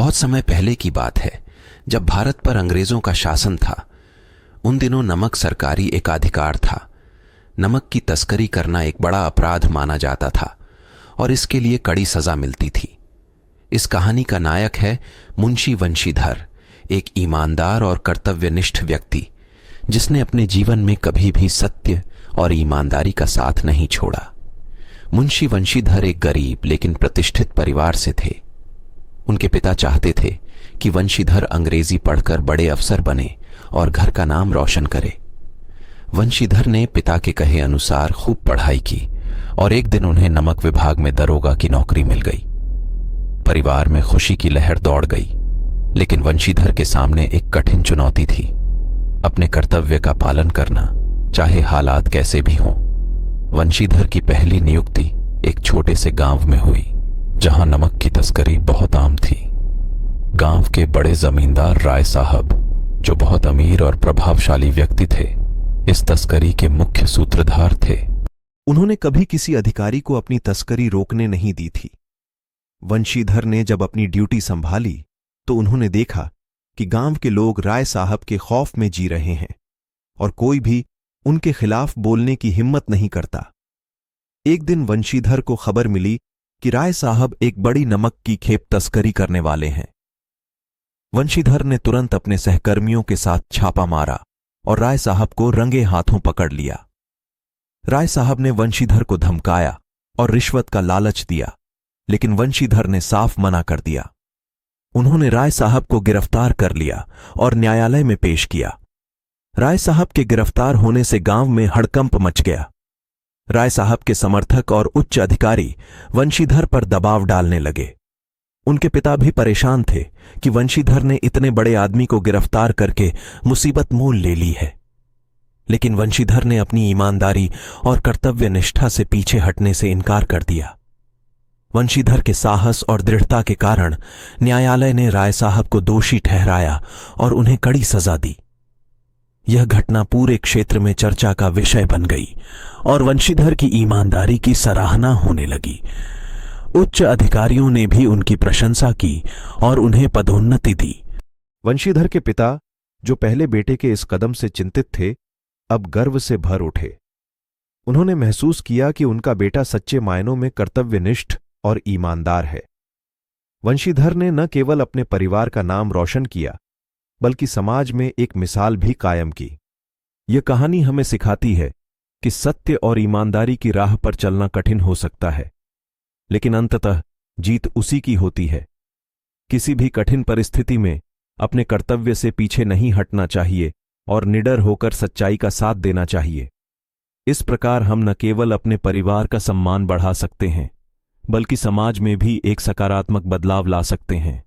बहुत समय पहले की बात है, जब भारत पर अंग्रेजों का शासन था। उन दिनों नमक सरकारी एकाधिकार था। नमक की तस्करी करना एक बड़ा अपराध माना जाता था और इसके लिए कड़ी सजा मिलती थी। इस कहानी का नायक है मुंशी वंशीधर, एक ईमानदार और कर्तव्यनिष्ठ व्यक्ति जिसने अपने जीवन में कभी भी सत्य और ईमानदारी का साथ नहीं छोड़ा। मुंशी वंशीधर एक गरीब लेकिन प्रतिष्ठित परिवार से थे। उनके पिता चाहते थे कि वंशीधर अंग्रेजी पढ़कर बड़े अफसर बने और घर का नाम रोशन करे। वंशीधर ने पिता के कहे अनुसार खूब पढ़ाई की और एक दिन उन्हें नमक विभाग में दरोगा की नौकरी मिल गई। परिवार में खुशी की लहर दौड़ गई, लेकिन वंशीधर के सामने एक कठिन चुनौती थी, अपने कर्तव्य का पालन करना, चाहे हालात कैसे भी हों। वंशीधर की पहली नियुक्ति एक छोटे से गांव में हुई, जहां नमक की तस्करी बहुत आम थी। गांव के बड़े जमींदार राय साहब, जो बहुत अमीर और प्रभावशाली व्यक्ति थे, इस तस्करी के मुख्य सूत्रधार थे। उन्होंने कभी किसी अधिकारी को अपनी तस्करी रोकने नहीं दी थी। वंशीधर ने जब अपनी ड्यूटी संभाली तो उन्होंने देखा कि गांव के लोग राय साहब के खौफ में जी रहे हैं और कोई भी उनके खिलाफ बोलने की हिम्मत नहीं करता। एक दिन वंशीधर को खबर मिली कि राय साहब एक बड़ी नमक की खेप तस्करी करने वाले हैं। वंशीधर ने तुरंत अपने सहकर्मियों के साथ छापा मारा और राय साहब को रंगे हाथों पकड़ लिया। राय साहब ने वंशीधर को धमकाया और रिश्वत का लालच दिया, लेकिन वंशीधर ने साफ मना कर दिया। उन्होंने राय साहब को गिरफ्तार कर लिया और न्यायालय में पेश किया। राय साहब के गिरफ्तार होने से गांव में हड़कंप मच गया। राय साहब के समर्थक और उच्च अधिकारी वंशीधर पर दबाव डालने लगे। उनके पिता भी परेशान थे कि वंशीधर ने इतने बड़े आदमी को गिरफ्तार करके मुसीबत मोल ले ली है, लेकिन वंशीधर ने अपनी ईमानदारी और कर्तव्य निष्ठा से पीछे हटने से इनकार कर दिया। वंशीधर के साहस और दृढ़ता के कारण न्यायालय ने राय साहब को दोषी ठहराया और उन्हें कड़ी सजा दी। यह घटना पूरे क्षेत्र में चर्चा का विषय बन गई और वंशीधर की ईमानदारी की सराहना होने लगी। उच्च अधिकारियों ने भी उनकी प्रशंसा की और उन्हें पदोन्नति दी। वंशीधर के पिता, जो पहले बेटे के इस कदम से चिंतित थे, अब गर्व से भर उठे। उन्होंने महसूस किया कि उनका बेटा सच्चे मायनों में कर्तव्यनिष्ठ और ईमानदार है। वंशीधर ने न केवल अपने परिवार का नाम रोशन किया, बल्कि समाज में एक मिसाल भी कायम की। यह कहानी हमें सिखाती है कि सत्य और ईमानदारी की राह पर चलना कठिन हो सकता है, लेकिन अंततः जीत उसी की होती है। किसी भी कठिन परिस्थिति में अपने कर्तव्य से पीछे नहीं हटना चाहिए और निडर होकर सच्चाई का साथ देना चाहिए। इस प्रकार हम न केवल अपने परिवार का सम्मान बढ़ा सकते हैं, बल्कि समाज में भी एक सकारात्मक बदलाव ला सकते हैं।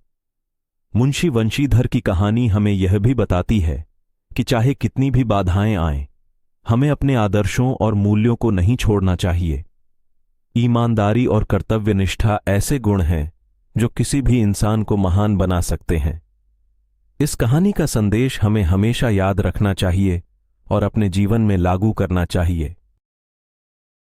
मुंशी वंशीधर की कहानी हमें यह भी बताती है कि चाहे कितनी भी बाधाएं आएं, हमें अपने आदर्शों और मूल्यों को नहीं छोड़ना चाहिए। ईमानदारी और कर्तव्यनिष्ठा ऐसे गुण हैं जो किसी भी इंसान को महान बना सकते हैं। इस कहानी का संदेश हमें हमेशा याद रखना चाहिए और अपने जीवन में लागू करना चाहिए।